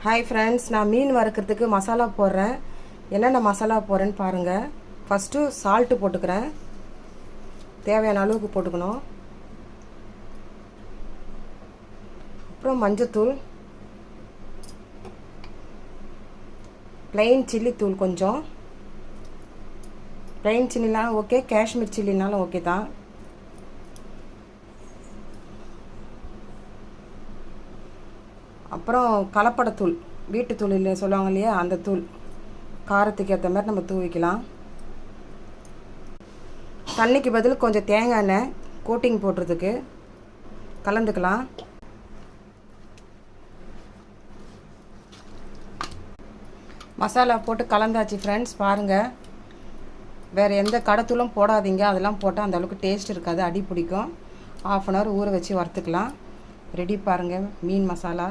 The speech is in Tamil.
ஹாய் ஃப்ரெண்ட்ஸ், நான் மீன் வறுக்கிறதுக்கு மசாலா போடுறேன். என்னென்ன மசாலா போடுறேன்னு பாருங்கள். ஃபஸ்ட்டு சால்ட்டு போட்டுக்கிறேன், தேவையான அளவுக்கு போட்டுக்கணும். அப்புறம் மஞ்சத்தூள், ப்ளைன் சில்லி தூள் கொஞ்சம். ப்ளைன் சில்லினாலும் ஓகே, காஷ்மீர் சில்லினாலும் ஓகே தான். அப்புறம் கலப்படத்தூள், வீட்டுத்தூள் இல்லை சொல்லுவாங்க இல்லையா, அந்த தூள் காரத்துக்கு ஏற்ற மாதிரி நம்ம தூவிக்கலாம். தண்ணிக்கு பதில் கொஞ்சம் தேங்காய் எண்ணெய் கோட்டிங் போடுறதுக்கு கலந்துக்கலாம். மசாலா போட்டு கலந்தாச்சு ஃப்ரெண்ட்ஸ். பாருங்கள், வேறு எந்த கடைத்தூளும் போடாதீங்க, அதெல்லாம் போட்டால் அந்தளவுக்கு டேஸ்ட் இருக்காது, அடி பிடிக்கும். ½ அன் ஹவர் ஊற வச்சு வறுத்துக்கலாம். ரெடி பாருங்கள் மீன் மசாலா.